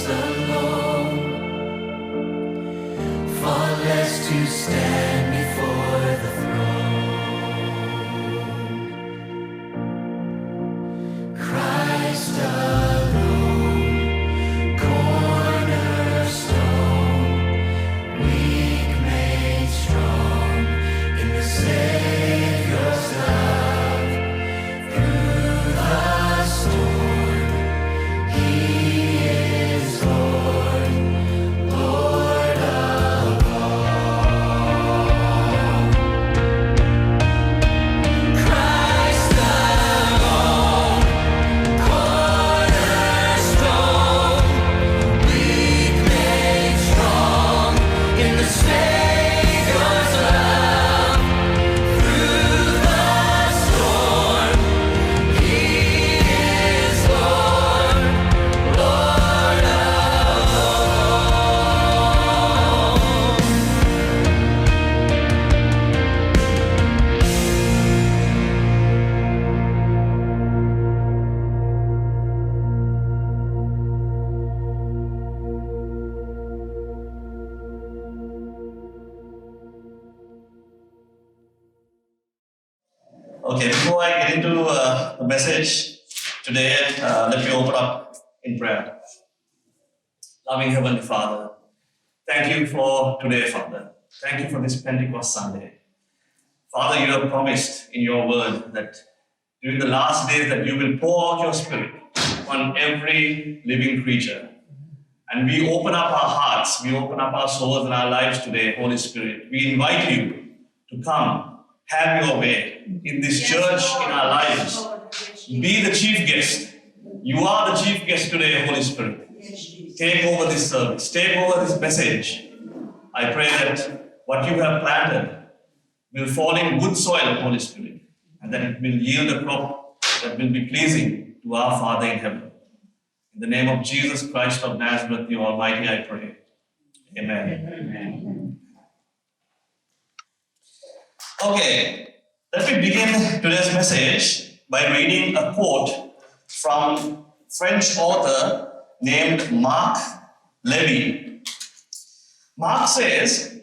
alone, far less to stand before the throne. Christ alone, cornerstone, weak made strong in the Savior's love. Through the storm, He is Lord, Lord of all. Christ alone, cornerstone, weak made strong in the Savior's love. Through the storm, He is Lord, Lord of Okay, before I get into the message today, let me open up in prayer. Loving Heavenly Father, thank you for today, Father. Thank you for this Pentecost Sunday. Father, you have promised in your word that during the last days that you will pour out your Spirit on every living creature. And we open up our hearts, we open up our souls and our lives today, Holy Spirit. We invite you to come, have your way in this church, in our lives. Be the chief guest. You are the chief guest today, Holy Spirit. Take over this service, take over this message. I pray that what you have planted will fall in good soil, Holy Spirit, and that it will yield a crop that will be pleasing to our Father in heaven. In the name of Jesus Christ of Nazareth, the Almighty, I pray. Amen. Okay, let me begin today's message by reading a quote from French author named Marc Levy. Marc says,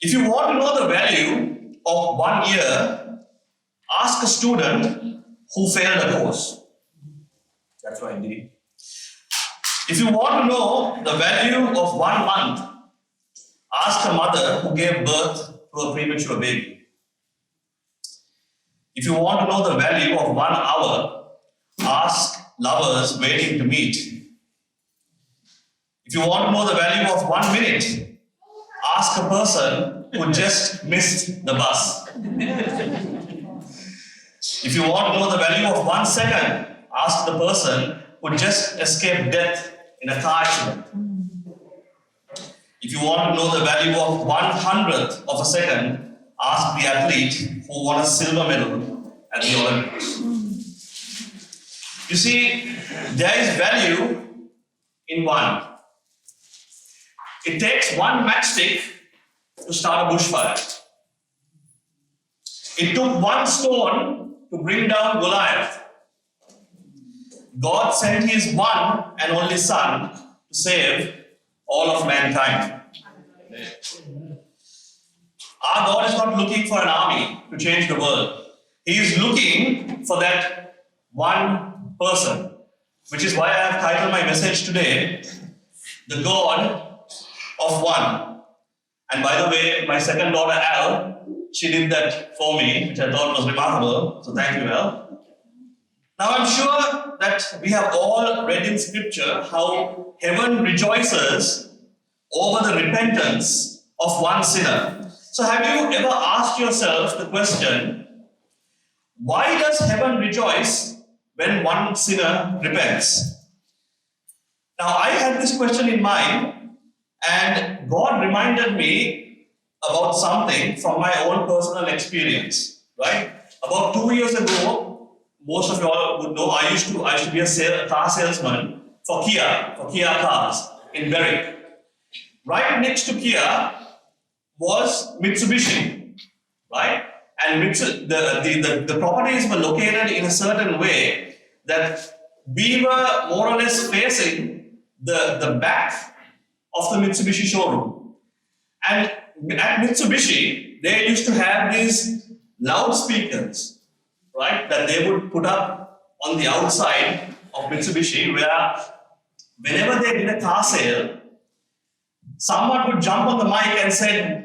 if you want to know the value of 1 year, ask a student who failed a course. That's right, indeed. If you want to know the value of 1 month, ask a mother who gave birth to a premature baby. If you want to know the value of 1 hour, ask lovers waiting to meet. If you want to know the value of 1 minute, ask a person who just missed the bus. If you want to know the value of 1 second, ask the person who just escaped death in a car accident. If you want to know the value of 1/100th of a second, ask the athlete who won a silver medal at the Olympics. You see, there is value in one. It takes 1 matchstick to start a bushfire. It took 1 stone to bring down Goliath. God sent His one and only Son to save all of mankind. Our God is not looking for an army to change the world. He is looking for that one person, which is why I have titled my message today, The God of One. And by the way, my second daughter, Al, she did that for me, which I thought was remarkable. So thank you, Al. Now I'm sure that we have all read in scripture how heaven rejoices over the repentance of one sinner. So have you ever asked yourself the question, why does heaven rejoice when one sinner repents? Now I had this question in mind, and God reminded me about something from my own personal experience, right? About 2 years ago, most of you all would know, I used to be a car salesman for Kia cars in Berwick. Right next to Kia was Mitsubishi, right? And the properties were located in a certain way that we were more or less facing the back of the Mitsubishi showroom. And at Mitsubishi, they used to have these loudspeakers, right, that they would put up on the outside of Mitsubishi, where whenever they did a car sale, someone would jump on the mic and say,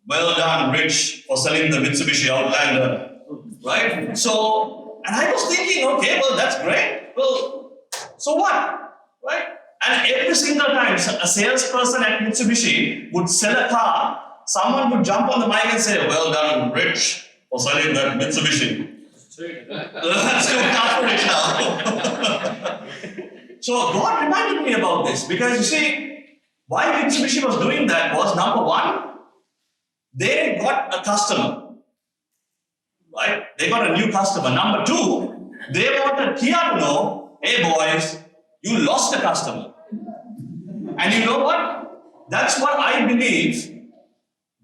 "Well done, Rich, for selling the Mitsubishi Outlander," right? So, and I was thinking, okay, well, that's great. Well, so what, right? And every single time a salesperson at Mitsubishi would sell a car, someone would jump on the mic and say, "Well done, Rich, for selling that Mitsubishi." That's too far for Rich now. So God reminded me about this because you see, why Mitsubishi was doing that was, number one, they got a customer, right? They got a new customer. Number two, they wanted Kia to know, "Hey boys, you lost a customer." And you know what? That's what I believe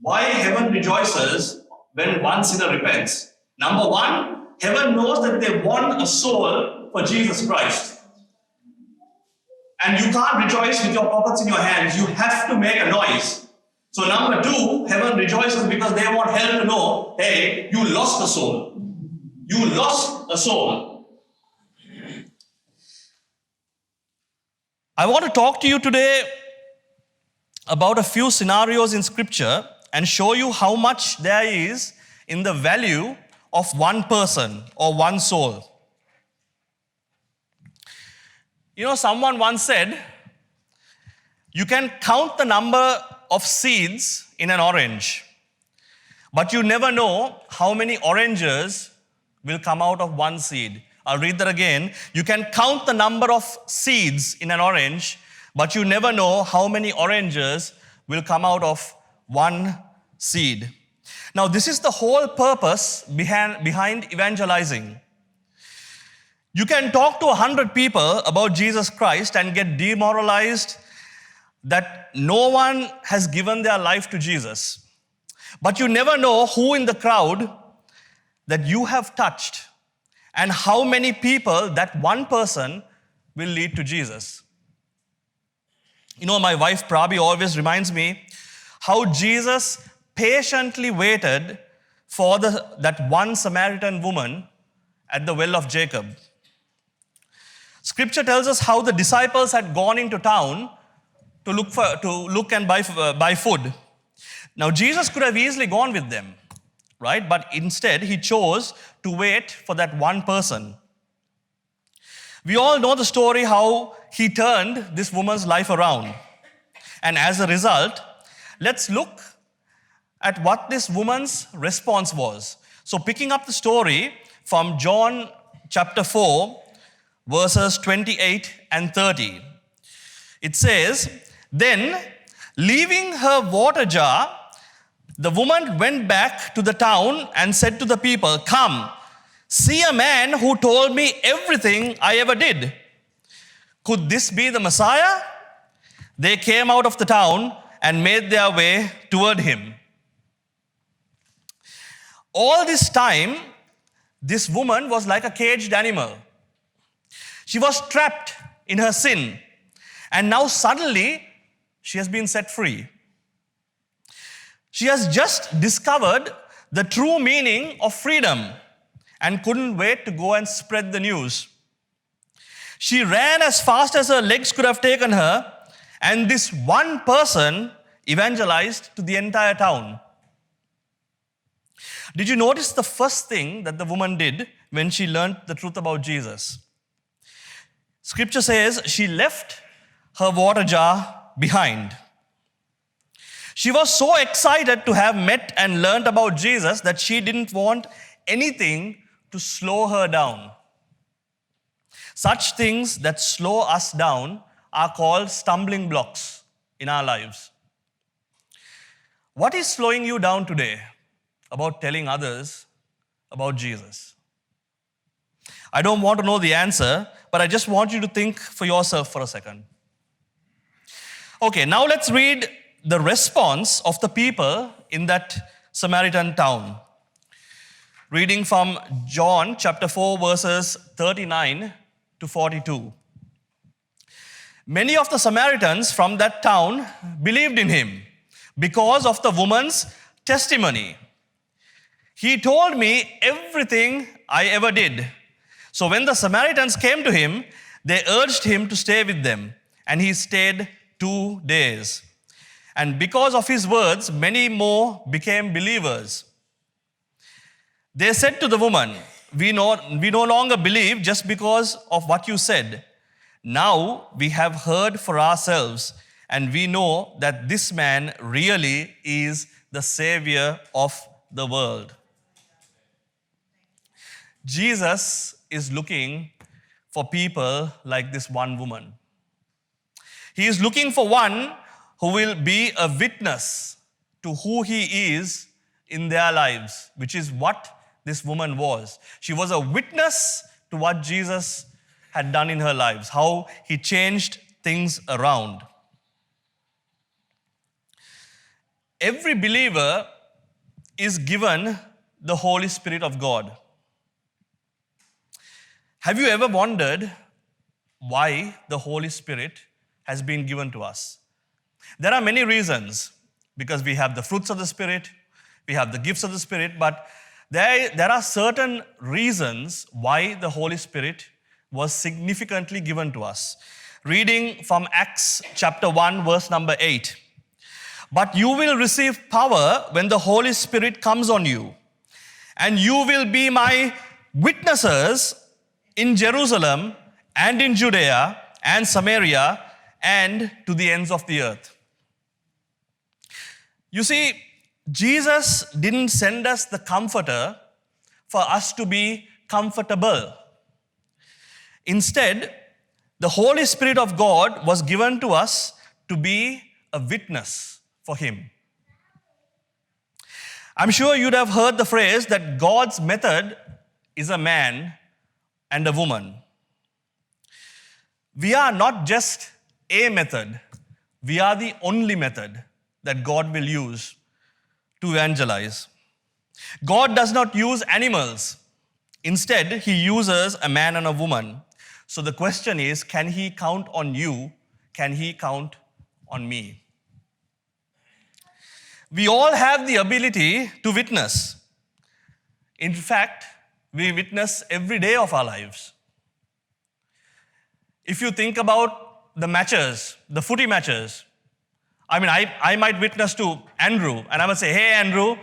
why heaven rejoices when one sinner repents. Number one, heaven knows that they won a soul for Jesus Christ. And you can't rejoice with your pockets in your hands. You have to make a noise. So number two, heaven rejoices because they want hell to know, hey, you lost a soul. You lost a soul. I want to talk to you today about a few scenarios in Scripture and show you how much there is in the value of one person or one soul. You know, someone once said, you can count the number of seeds in an orange, but you never know how many oranges will come out of one seed. I'll read that again. You can count the number of seeds in an orange, but you never know how many oranges will come out of one seed. Now, this is the whole purpose behind evangelizing. You can talk to 100 people about Jesus Christ and get demoralized that no one has given their life to Jesus. But you never know who in the crowd that you have touched and how many people that one person will lead to Jesus. You know, my wife Prabhi always reminds me how Jesus patiently waited for that one Samaritan woman at the well of Jacob. Scripture tells us how the disciples had gone into town to look and buy food. Now, Jesus could have easily gone with them, right? But instead, he chose to wait for that one person. We all know the story how he turned this woman's life around. And as a result, let's look at what this woman's response was. So, picking up the story from John chapter 4, verses 28 and 30. It says, "Then, leaving her water jar, the woman went back to the town and said to the people, 'Come, see a man who told me everything I ever did. Could this be the Messiah?' They came out of the town and made their way toward him." All this time, this woman was like a caged animal. She was trapped in her sin, and now suddenly she has been set free. She has just discovered the true meaning of freedom and couldn't wait to go and spread the news. She ran as fast as her legs could have taken her, and this one person evangelized to the entire town. Did you notice the first thing that the woman did when she learned the truth about Jesus? Scripture says she left her water jar behind. She was so excited to have met and learned about Jesus that she didn't want anything to slow her down. Such things that slow us down are called stumbling blocks in our lives. What is slowing you down today about telling others about Jesus? I don't want to know the answer, but I just want you to think for yourself for a second. Okay, now let's read the response of the people in that Samaritan town. Reading from John chapter 4, verses 39 to 42. Many of the Samaritans from that town believed in him because of the woman's testimony. He told me everything I ever did. So when the Samaritans came to him, they urged him to stay with them, and he stayed 2 days. And because of his words, many more became believers. They said to the woman, we no longer believe just because of what you said. Now we have heard for ourselves, and we know that this man really is the Savior of the world. Jesus is looking for people like this one woman. He is looking for one who will be a witness to who he is in their lives, which is what this woman was. She was a witness to what Jesus had done in her lives, how he changed things around. Every believer is given the Holy Spirit of God. Have you ever wondered why the Holy Spirit has been given to us? There are many reasons, because we have the fruits of the Spirit, we have the gifts of the Spirit, but there are certain reasons why the Holy Spirit was significantly given to us. Reading from Acts chapter 1, verse number 8. But you will receive power when the Holy Spirit comes on you, and you will be my witnesses in Jerusalem and in Judea and Samaria and to the ends of the earth. You see, Jesus didn't send us the Comforter for us to be comfortable. Instead, the Holy Spirit of God was given to us to be a witness for Him. I'm sure you'd have heard the phrase that God's method is a man and a woman. We are not just a method, we are the only method that God will use to evangelize. God does not use animals. Instead, He uses a man and a woman. So the question is, can He count on you? Can He count on me? We all have the ability to witness. In fact, we witness every day of our lives. If you think about the matches, the footy matches, I might witness to Andrew, and I would say, hey Andrew,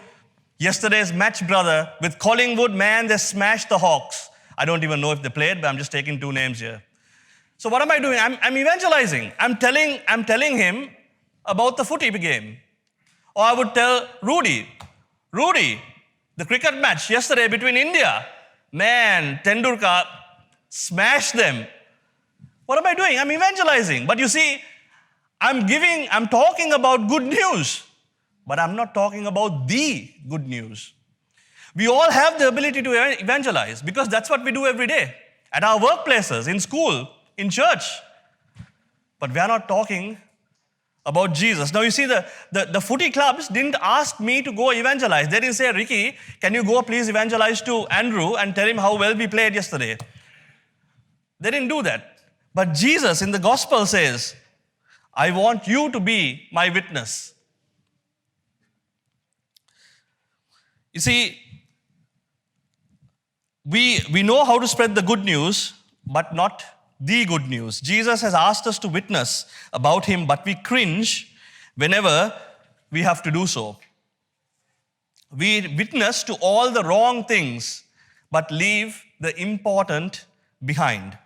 yesterday's match, brother, with Collingwood, man, they smashed the Hawks. I don't even know if they played, but I'm just taking two names here. So what am I doing? I'm evangelizing. I'm telling him about the footy game. Or I would tell Rudy, the cricket match yesterday between India, man, Tendulkar smashed them. What am I doing? I'm evangelizing. But you see, I'm talking about good news, but I'm not talking about the good news. We all have the ability to evangelize because that's what we do every day at our workplaces, in school, in church. But we are not talking about Jesus. Now you see, the footy clubs didn't ask me to go evangelize. They didn't say, Ricky, can you go please evangelize to Andrew and tell him how well we played yesterday? They didn't do that. But Jesus in the gospel says, I want you to be my witness. You see, we know how to spread the good news, but not the good news. Jesus has asked us to witness about Him, but we cringe whenever we have to do so. We witness to all the wrong things, but leave the important behind.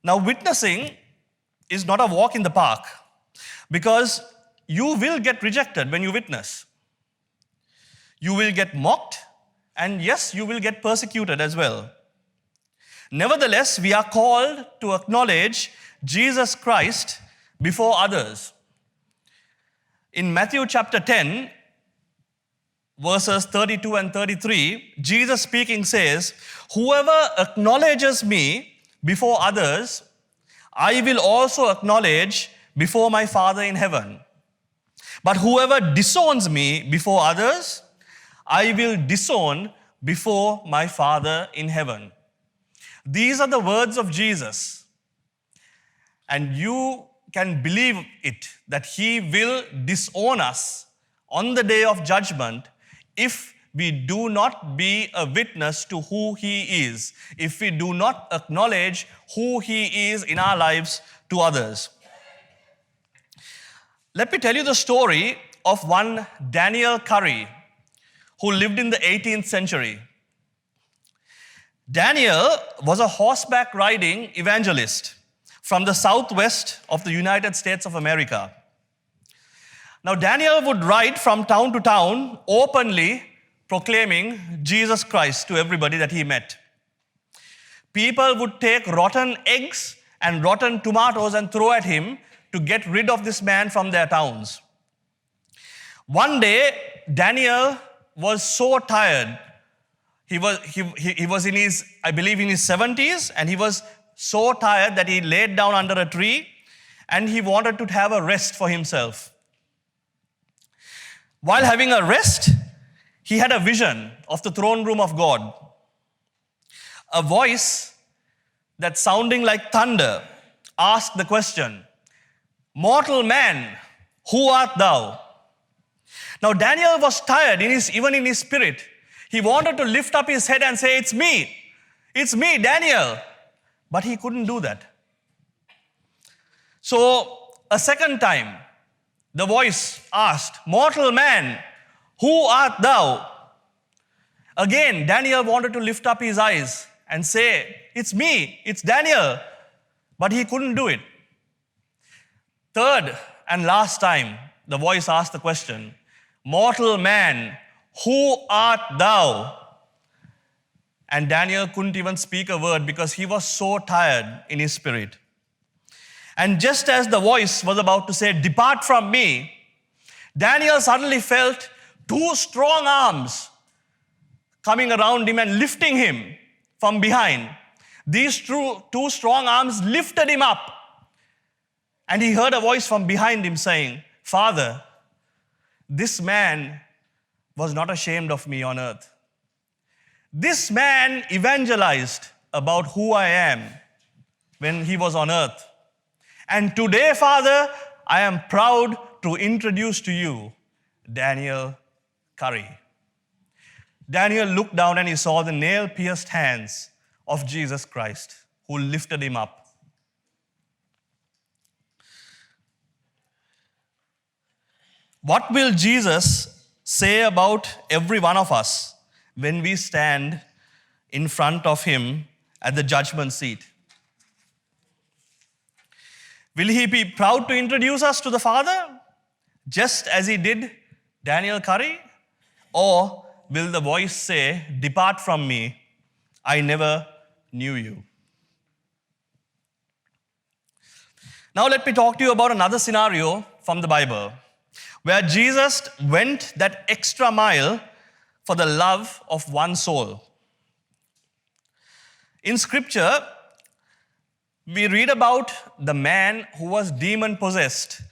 Now, witnessing is not a walk in the park, because you will get rejected when you witness. You will get mocked, and yes, you will get persecuted as well. Nevertheless, we are called to acknowledge Jesus Christ before others. In Matthew chapter 10, verses 32 and 33, Jesus speaking says, whoever acknowledges me before others, I will also acknowledge before my Father in heaven. But whoever disowns me before others, I will disown before my Father in heaven. These are the words of Jesus. and you can believe it, that he will disown us on the day of judgment if we do not be a witness to who he is, if we do not acknowledge who he is in our lives to others. Let me tell you the story of one Daniel Curry, who lived in the 18th century. Daniel was a horseback riding evangelist from the southwest of the United States of America. Now, Daniel would ride from town to town openly proclaiming Jesus Christ to everybody that he met. People would take rotten eggs and rotten tomatoes and throw at him to get rid of this man from their towns. One day, Daniel was so tired. He was in his, I believe, in his 70s, and he was so tired that he laid down under a tree and he wanted to have a rest for himself. While having a rest, he had a vision of the throne room of God. A voice that sounding like thunder asked the question, "Mortal man, who art thou?" Now Daniel was tired, even in his spirit. He wanted to lift up his head and say, "It's me, Daniel." But he couldn't do that. So a second time, the voice asked, "Mortal man, who art thou?" Again, Daniel wanted to lift up his eyes and say, "It's me, it's Daniel." But he couldn't do it. Third and last time, the voice asked the question, "Mortal man, who art thou?" And Daniel couldn't even speak a word because he was so tired in his spirit. And just as the voice was about to say, "Depart from me," Daniel suddenly felt two strong arms coming around him and lifting him from behind. These two strong arms lifted him up. And he heard a voice from behind him saying, "Father, this man was not ashamed of me on earth. This man evangelized about who I am when he was on earth. And today, Father, I am proud to introduce to you Daniel Curry." Daniel looked down and he saw the nail-pierced hands of Jesus Christ, who lifted him up. What will Jesus say about every one of us when we stand in front of him at the judgment seat? Will he be proud to introduce us to the Father, just as he did Daniel Curry? Or will the voice say, "Depart from me, I never knew you"? Now let me talk to you about another scenario from the Bible, where Jesus went that extra mile for the love of one soul. In Scripture, we read about the man who was demon-possessed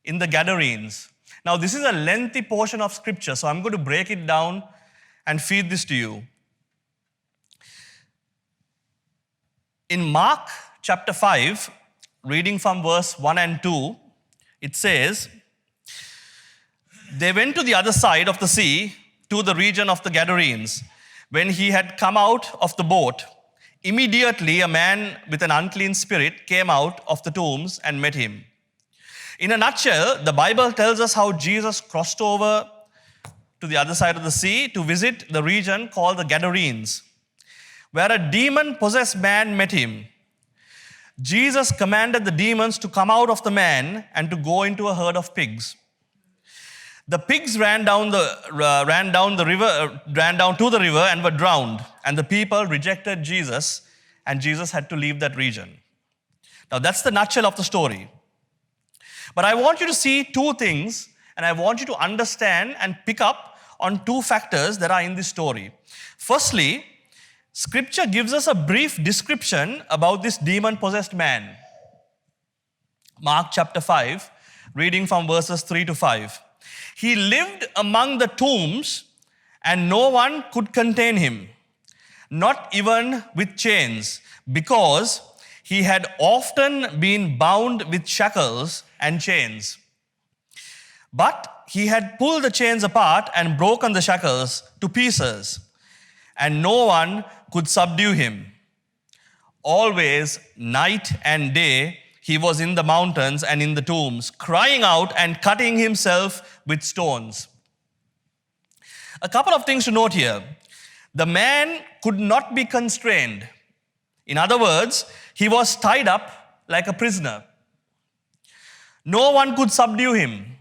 in the Gadarenes. Now, this is a lengthy portion of Scripture, so I'm going to break it down and feed this to you. In Mark chapter 5, reading from verse 1 and 2, it says, "They went to the other side of the sea, to the region of the Gadarenes. When he had come out of the boat, immediately a man with an unclean spirit came out of the tombs and met him." In a nutshell, the Bible tells us how Jesus crossed over to the other side of the sea to visit the region called the Gadarenes, where a demon-possessed man met him. Jesus commanded the demons to come out of the man and to go into a herd of pigs. The pigs ran down to the river and were drowned, and the people rejected Jesus, and Jesus had to leave that region. Now that's the nutshell of the story. But I want you to see two things, and I want you to understand and pick up on two factors that are in this story. Firstly, Scripture gives us a brief description about this demon-possessed man. Mark chapter 5, reading from verses 3 to 5. "He lived among the tombs, and no one could contain him, not even with chains, because He had often been bound with shackles and chains. But he had pulled the chains apart and broken the shackles to pieces, and no one could subdue him. Always, night and day, he was in the mountains and in the tombs, crying out and cutting himself with stones. A couple of things to note here. The man could not be constrained. In other words, he was tied up like a prisoner. No one could subdue him.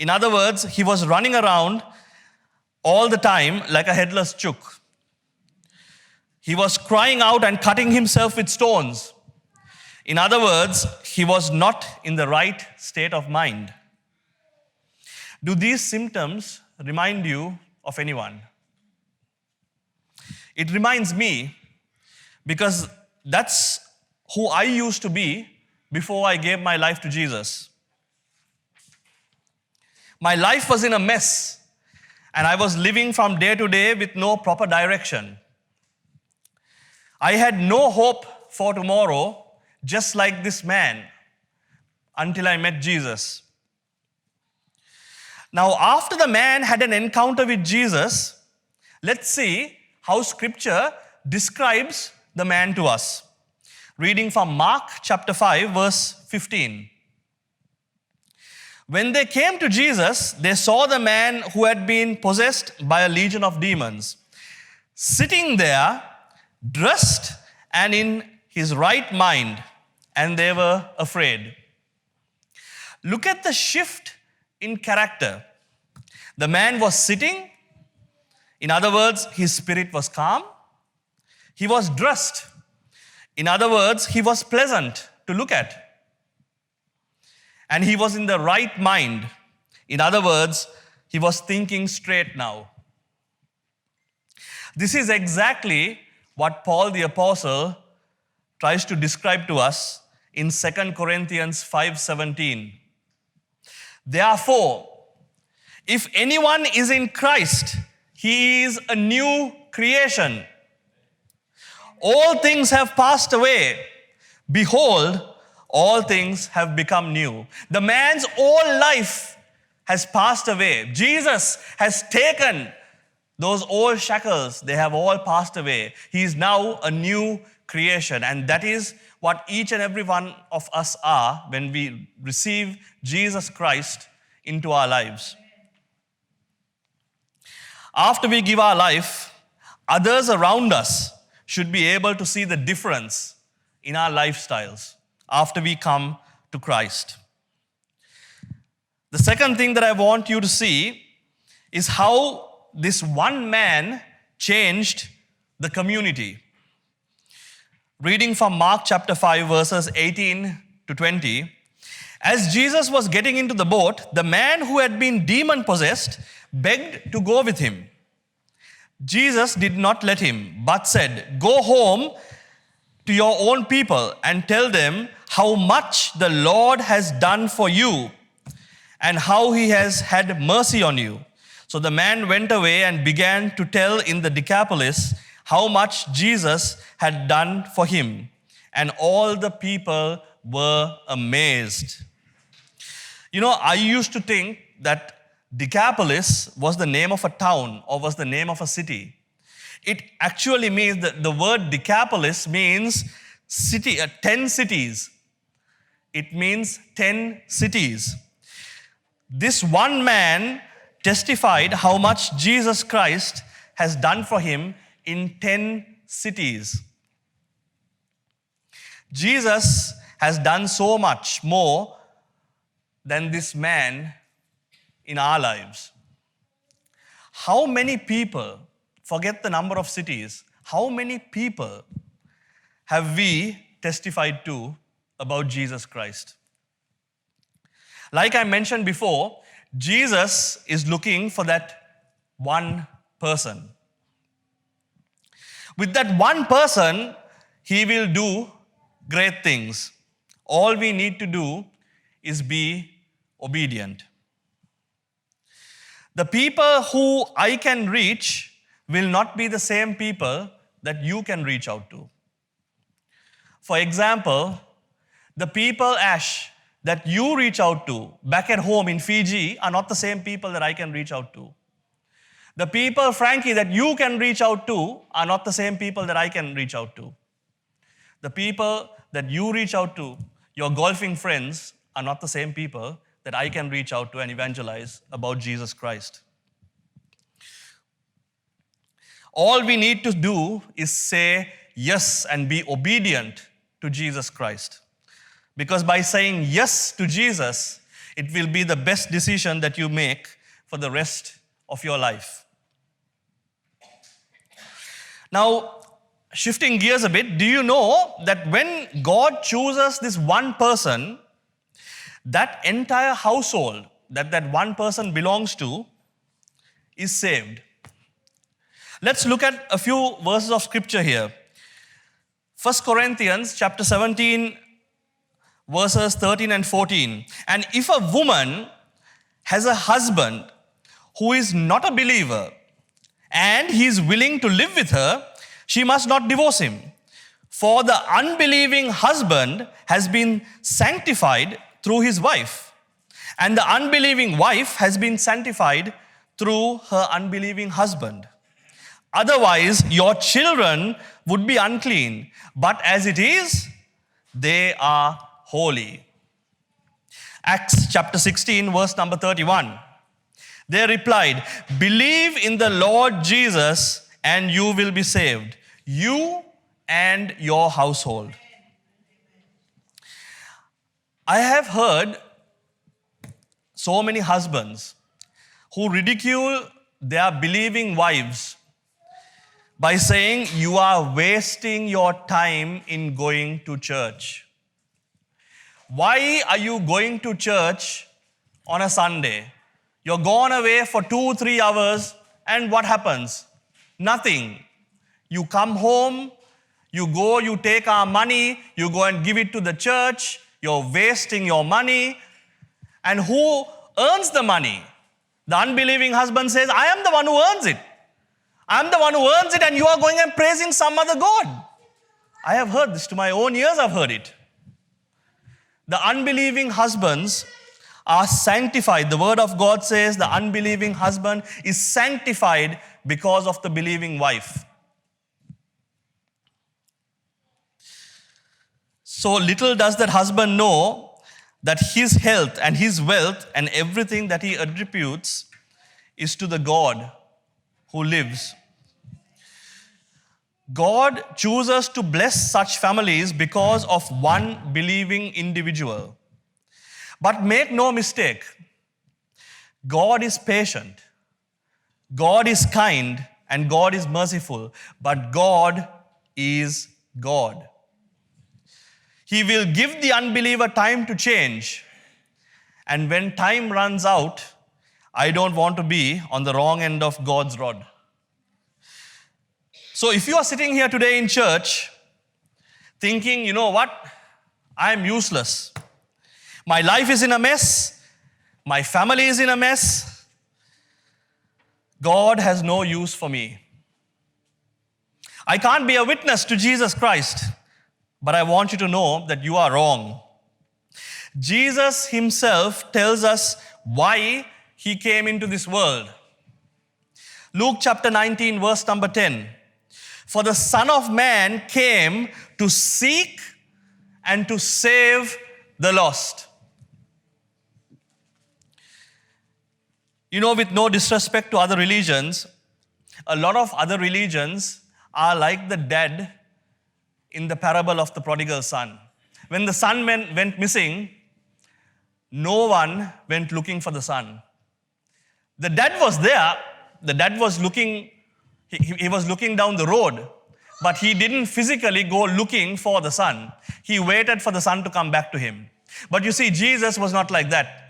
In other words, he was running around all the time like a headless chook. He was crying out and cutting himself with stones. In other words, he was not in the right state of mind. Do these symptoms remind you of anyone? It reminds me because that's who I used to be before I gave my life to Jesus. My life was in a mess, and I was living from day to day with no proper direction. I had no hope for tomorrow, just like this man, until I met Jesus. Now, after the man had an encounter with Jesus, let's see how Scripture describes the man to us. Reading from Mark chapter 5, verse 15. When they came to Jesus, they saw the man who had been possessed by a legion of demons, sitting there, dressed and in his right mind, and they were afraid. Look at the shift in character. The man was sitting. In other words, his spirit was calm. He was dressed. In other words, he was pleasant to look at. And he was in the right mind. In other words, he was thinking straight now. This is exactly what Paul the Apostle tries to describe to us in 2 Corinthians 5:17. Therefore, if anyone is in Christ, he is a new creation. All things have passed away. Behold, all things have become new. The man's whole life has passed away. Jesus has taken those old shackles, they have all passed away. He is now a new creation. And that is what each and every one of us are when we receive Jesus Christ into our lives. After we give our life, others around us should be able to see the difference in our lifestyles after we come to Christ. The second thing that I want you to see is how this one man changed the community. Reading from Mark chapter 5, verses 18 to 20. As Jesus was getting into the boat, the man who had been demon-possessed begged to go with him. Jesus did not let him, but said, "Go home to your own people and tell them how much the Lord has done for you and how he has had mercy on you." So the man went away and began to tell in the Decapolis how much Jesus had done for him. And all the people were amazed. You know, I used to think that Decapolis was the name of a town or was the name of a city. It actually means that the word Decapolis means city, 10 cities. It means 10 cities. This one man testified how much Jesus Christ has done for him in 10 cities. Jesus has done so much more than this man in our lives. How many people, forget the number of cities, how many people have we testified to about Jesus Christ? Like I mentioned before, Jesus is looking for that one person. With that one person, he will do great things. All we need to do is be obedient. The people who I can reach will not be the same people that you can reach out to. For example, the people, Ash, that you reach out to back at home in Fiji are not the same people that I can reach out to. The people, Frankie, that you can reach out to are not the same people that I can reach out to. The people that you reach out to, your golfing friends, are not the same people that I can reach out to and evangelize about Jesus Christ. All we need to do is say yes and be obedient to Jesus Christ. Because by saying yes to Jesus, it will be the best decision that you make for the rest of your life. Now, shifting gears a bit, do you know that when God chooses this one person, that entire household that one person belongs to is saved? Let's look at a few verses of scripture here. 1 Corinthians chapter 17, verses 13 and 14. And if a woman has a husband who is not a believer and he is willing to live with her, she must not divorce him. For the unbelieving husband has been sanctified through his wife, and the unbelieving wife has been sanctified through her unbelieving husband. Otherwise, your children would be unclean, but as it is, they are holy. Acts chapter 16, verse number 31. They replied, believe in the Lord Jesus and you will be saved, you and your household. I have heard so many husbands who ridicule their believing wives by saying, you are wasting your time in going to church. Why are you going to church on a Sunday? You're gone away for 2-3 hours, and what happens? Nothing. You come home, you go, you take our money, you go and give it to the church, you're wasting your money. And who earns the money? The unbelieving husband says, I am the one who earns it. I'm the one who earns it, and you are going and praising some other God. I have heard this, to my own ears I've heard it. The unbelieving husbands are sanctified. The word of God says the unbelieving husband is sanctified because of the believing wife. So little does that husband know that his health and his wealth and everything that he attributes is to the God who lives. God chooses to bless such families because of one believing individual. But make no mistake, God is patient, God is kind, and God is merciful, but God is God. He will give the unbeliever time to change, and when time runs out, I don't want to be on the wrong end of God's rod. So if you are sitting here today in church thinking, you know what, I'm useless. My life is in a mess. My family is in a mess. God has no use for me. I can't be a witness to Jesus Christ, but I want you to know that you are wrong. Jesus himself tells us why he came into this world. Luke chapter 19, verse number 10. For the Son of Man came to seek and to save the lost. You know, with no disrespect to other religions, a lot of other religions are like the dad in the parable of the prodigal son. When the son went missing, no one went looking for the son. The dad was there. The dad was looking, he was looking down the road, but he didn't physically go looking for the son. He waited for the son to come back to him. But you see, Jesus was not like that.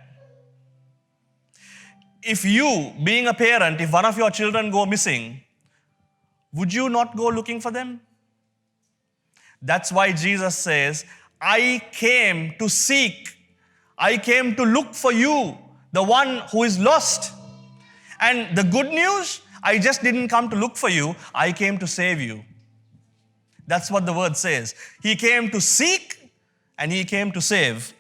If you, being a parent, if one of your children go missing, would you not go looking for them? That's why Jesus says, I came to seek. I came to look for you, the one who is lost. And the good news, I just didn't come to look for you. I came to save you. That's what the word says. He came to seek and he came to save.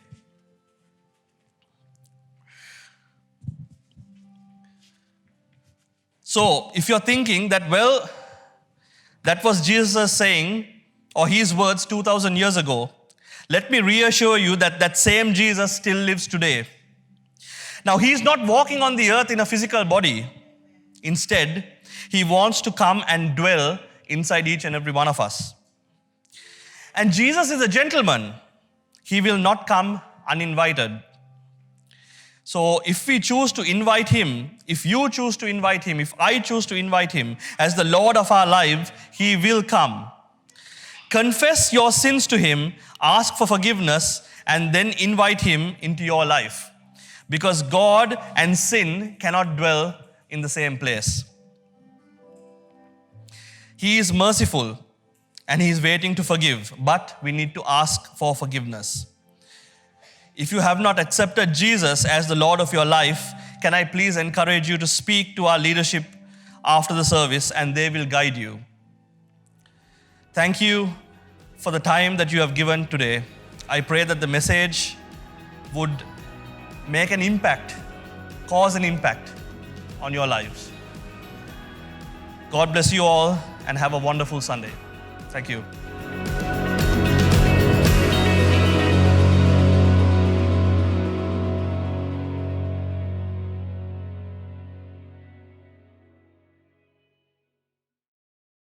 So, if you're thinking that, well, that was Jesus saying, or his words 2,000 years ago, let me reassure you that that same Jesus still lives today. Now, he's not walking on the earth in a physical body. Instead, he wants to come and dwell inside each and every one of us. And Jesus is a gentleman. He will not come uninvited. So if we choose to invite him, if you choose to invite him, if I choose to invite him as the Lord of our life, he will come. Confess your sins to him, ask for forgiveness, and then invite him into your life. Because God and sin cannot dwell in the same place. He is merciful and he is waiting to forgive, but we need to ask for forgiveness. If you have not accepted Jesus as the Lord of your life, can I please encourage you to speak to our leadership after the service and they will guide you. Thank you for the time that you have given today. I pray that the message would make an impact, cause an impact on your lives. God bless you all and have a wonderful Sunday. Thank you.